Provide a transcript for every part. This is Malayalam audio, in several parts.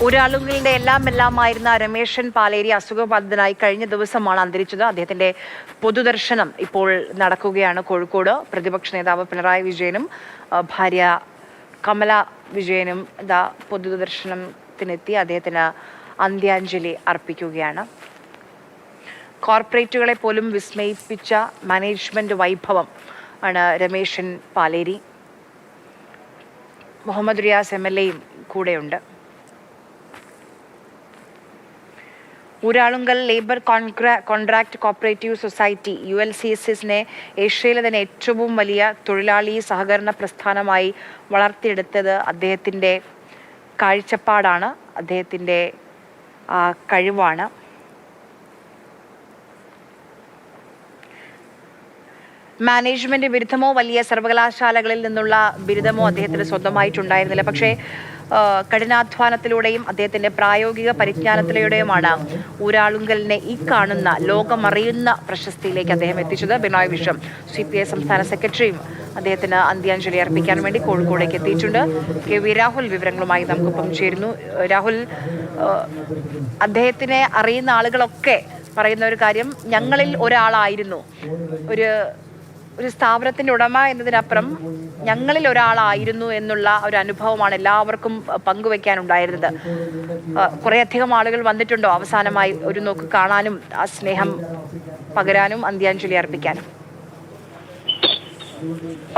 ഊരാളുകളുടെ എല്ലാമായിരുന്ന രമേശൻ പാലേരി അസുഖബാധിതനായി കഴിഞ്ഞ ദിവസമാണ് അന്തരിച്ചത്. അദ്ദേഹത്തിന്റെ പൊതുദർശനം ഇപ്പോൾ നടക്കുകയാണ് കോഴിക്കോട്. പ്രതിപക്ഷ നേതാവ് പിണറായി വിജയനും ഭാര്യ കമല വിജയനും പൊതുദർശനത്തിനെത്തി അദ്ദേഹത്തിന് അന്ത്യാഞ്ജലി അർപ്പിക്കുകയാണ്. കോർപ്പറേറ്റുകളെ പോലും വിസ്മയിപ്പിച്ച മാനേജ്മെന്റ് വൈഭവം ആണ് രമേശൻ പാലേരി. മുഹമ്മദ് റിയാസ് MLA യും കൂടെയുണ്ട്. Uralungal labour contract cooperative society ULCSSനെ ഏഷ്യയിലെ തന്നെ ഏറ്റവും വലിയ തൊഴിലാളി സഹകരണ പ്രസ്ഥാനമായി വളർത്തിയെടുത്തത് അദ്ദേഹത്തിൻ്റെ കാഴ്ചപ്പാടാണ്, അദ്ദേഹത്തിൻ്റെ കഴിവാണ്. മാനേജ്മെന്റ് ബിരുദമോ വലിയ സർവകലാശാലകളിൽ നിന്നുള്ള ബിരുദമോ അദ്ദേഹത്തിന് സ്വന്തമായിട്ടുണ്ടായിരുന്നില്ല. പക്ഷേ കഠിനാധ്വാനത്തിലൂടെയും അദ്ദേഹത്തിന്റെ പ്രായോഗിക പരിജ്ഞാനത്തിലൂടെയുമാണ് ഊരാളുങ്കലിനെ ഈ കാണുന്ന ലോകമറിയുന്ന പ്രശസ്തിയിലേക്ക് അദ്ദേഹം എത്തിച്ചത്. ബിനോയ് വിശ്വം CPI സംസ്ഥാന സെക്രട്ടറിയും അദ്ദേഹത്തിന് അന്ത്യാഞ്ജലി അർപ്പിക്കാൻ വേണ്ടി കോഴിക്കോടേക്ക് എത്തിയിട്ടുണ്ട്. KV രാഹുൽ വിവരങ്ങളുമായി നമുക്കൊപ്പം ചേരുന്നു. രാഹുൽ, അദ്ദേഹത്തിനെ അറിയുന്ന ആളുകളൊക്കെ പറയുന്ന ഒരു കാര്യം, ഞങ്ങളിൽ ഒരാളായിരുന്നു, ഒരു സ്ഥാപനത്തിന്റെ ഉടമ എന്നതിനപ്പുറം ഞങ്ങളിൽ ഒരാളായിരുന്നു എന്നുള്ള ഒരു അനുഭവമാണ് എല്ലാവർക്കും പങ്കുവെക്കാനുണ്ടായിരുന്നത്. കുറേയധികം ആളുകൾ വന്നിട്ടുണ്ടോ അവസാനമായി ഒരു നോക്ക് കാണാനും ആ സ്നേഹം പകരാനും അന്ത്യാഞ്ജലി അർപ്പിക്കാനും?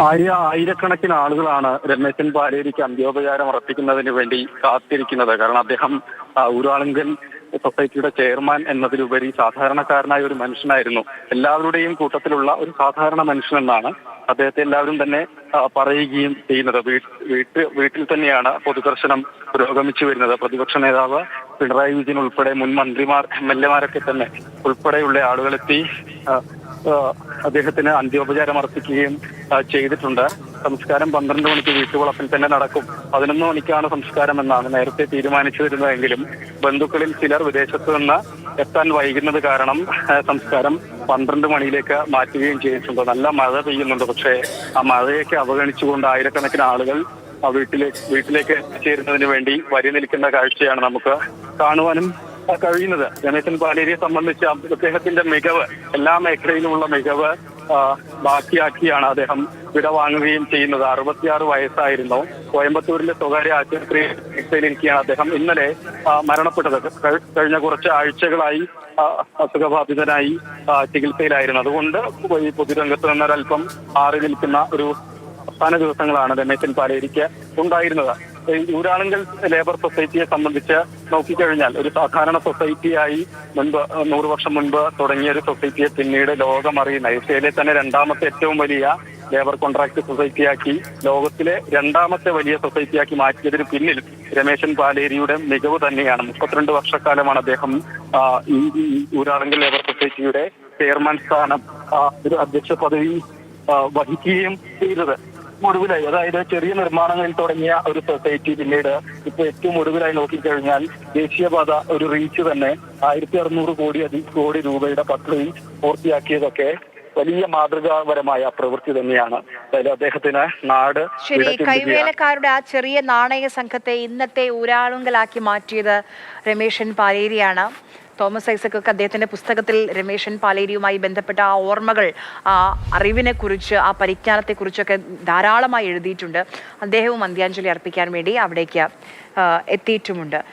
ആയിരക്കണക്കിന് ആളുകളാണ് രമേശൻ പാലേരിക്ക് അന്ത്യോപചാരം അർപ്പിക്കുന്നതിന് വേണ്ടി കാത്തിരിക്കുന്നത്. കാരണം അദ്ദേഹം ഊരാളുങ്കൽ സൊസൈറ്റിയുടെ ചെയർമാൻ എന്നതിലുപരി സാധാരണക്കാരനായ ഒരു മനുഷ്യനായിരുന്നു. എല്ലാവരുടെയും കൂട്ടത്തിലുള്ള ഒരു സാധാരണ മനുഷ്യനെന്നാണ് അദ്ദേഹത്തെ എല്ലാവരും തന്നെ പറയുകയും ചെയ്യുന്നത്. വീട്ടിൽ തന്നെയാണ് പൊതുദർശനം പുരോഗമിച്ചു വരുന്നത്. പ്രതിപക്ഷ നേതാവ് പിണറായി വിജയൻ ഉൾപ്പെടെ മുൻ മന്ത്രിമാർ MLA മാരൊക്കെ തന്നെ ഉൾപ്പെടെയുള്ള ആളുകളെത്തി അദ്ദേഹത്തിന് അന്ത്യോപചാരം അർപ്പിക്കുകയും ചെയ്തിട്ടുണ്ട്. സംസ്കാരം 12 മണിക്ക് വീട്ടുവളപ്പിൽ തന്നെ നടക്കും. 11 മണിക്കാണ് സംസ്കാരം എന്നാണ് നേരത്തെ തീരുമാനിച്ചിരുന്നതെങ്കിലും ബന്ധുക്കളിൽ ചിലർ വിദേശത്ത് നിന്ന് എത്താൻ വൈകുന്നത് കാരണം സംസ്കാരം 12 മണിയിലേക്ക് മാറ്റുകയും ചെയ്തിട്ടുണ്ട്. നല്ല മഴ പെയ്യുന്നുണ്ട്. പക്ഷേ ആ മഴയൊക്കെ അവഗണിച്ചുകൊണ്ട് ആയിരക്കണക്കിന് ആളുകൾ വീട്ടിലേക്ക് എത്തിച്ചേരുന്നതിന് വേണ്ടി വരി നിൽക്കുന്ന കാഴ്ചയാണ് നമുക്ക് കാണുവാനും കഴിയുന്നത്. രമേശൻ പാലേരിയെ സംബന്ധിച്ച് അദ്ദേഹത്തിന്റെ മികവ്, എല്ലാ മേഖലയിലുമുള്ള മികവ് ബാക്കിയാക്കിയാണ് അദ്ദേഹം വിടവാങ്ങുകയും ചെയ്യുന്നത്. 66 വയസ്സായിരുന്നു. കോയമ്പത്തൂരിലെ സ്വകാര്യ ആശുപത്രിയിൽ ചികിത്സയിലിരിക്കുകയാണ് അദ്ദേഹം. ഇന്നലെ മരണപ്പെട്ടത്. കഴിഞ്ഞ കുറച്ച് ആഴ്ചകളായി അസുഖബാധിതനായി ചികിത്സയിലായിരുന്നു. അതുകൊണ്ട് ഈ പൊതുരംഗത്ത് നിന്നൊരൽപ്പം മാറി നിൽക്കുന്ന ഒരു അവസാന ദിവസങ്ങളാണ് രമേശൻ പാലേരിക്ക് ഉണ്ടായിരുന്നത്. ഊരാളുങ്കൽ ലേബർ സൊസൈറ്റിയെ സംബന്ധിച്ച് നോക്കിക്കഴിഞ്ഞാൽ ഒരു സാധാരണ സൊസൈറ്റിയായി മുൻപ് 100 വർഷം മുൻപ് തുടങ്ങിയ ഒരു സൊസൈറ്റിയെ പിന്നീട് ലോകമറിയുന്ന ഏഷ്യയിലെ തന്നെ 2ാമത്തെ ഏറ്റവും വലിയ ലേബർ കോൺട്രാക്ട് സൊസൈറ്റിയാക്കി, ലോകത്തിലെ 2ാമത്തെ വലിയ സൊസൈറ്റിയാക്കി മാറ്റിയതിന് പിന്നിൽ രമേശൻ പാലേരിയുടെ മികവ് തന്നെയാണ്. 32 വർഷക്കാലമാണ് അദ്ദേഹം ഈ ഊരാളുങ്കൽ ലേബർ സൊസൈറ്റിയുടെ ചെയർമാൻ സ്ഥാനം, ഒരു അധ്യക്ഷ പദവി വഹിക്കുകയും ചെയ്തത്. ഒടുവിലായി, അതായത് ചെറിയ നിർമ്മാണങ്ങളിൽ തുടങ്ങിയ ഒരു സൊസൈറ്റി പിന്നീട് ഇപ്പൊ ഏറ്റവും ഒടുവിലായി നോക്കിക്കഴിഞ്ഞാൽ ദേശീയപാത ഒരു റീച്ച് തന്നെ 1600 കോടി രൂപയുടെ പദ്ധതി പൂർത്തിയാക്കിയതൊക്കെ വലിയ മാതൃകാപരമായ പ്രവൃത്തി തന്നെയാണ്. അതായത് അദ്ദേഹത്തിന് നാട് കൈവേലക്കാരുടെ ആ ചെറിയ നാണയ സംഘത്തെ ഇന്നത്തെ ഊരാളുങ്കലാക്കി മാറ്റിയത് രമേശൻ പാലേരിയാണ്. തോമസ് ഐസക്കൊക്കെ അദ്ദേഹത്തിന്റെ പുസ്തകത്തിൽ രമേശൻ പാലേരിയുമായി ബന്ധപ്പെട്ട ആ ഓർമ്മകൾ, ആ അറിവിനെക്കുറിച്ച്, ആ പരിജ്ഞാനത്തെക്കുറിച്ചൊക്കെ ധാരാളമായി എഴുതിയിട്ടുണ്ട്. അദ്ദേഹവും അന്ത്യാഞ്ജലി അർപ്പിക്കാൻ വേണ്ടി അവിടേക്ക് എത്തിയിട്ടുമുണ്ട്.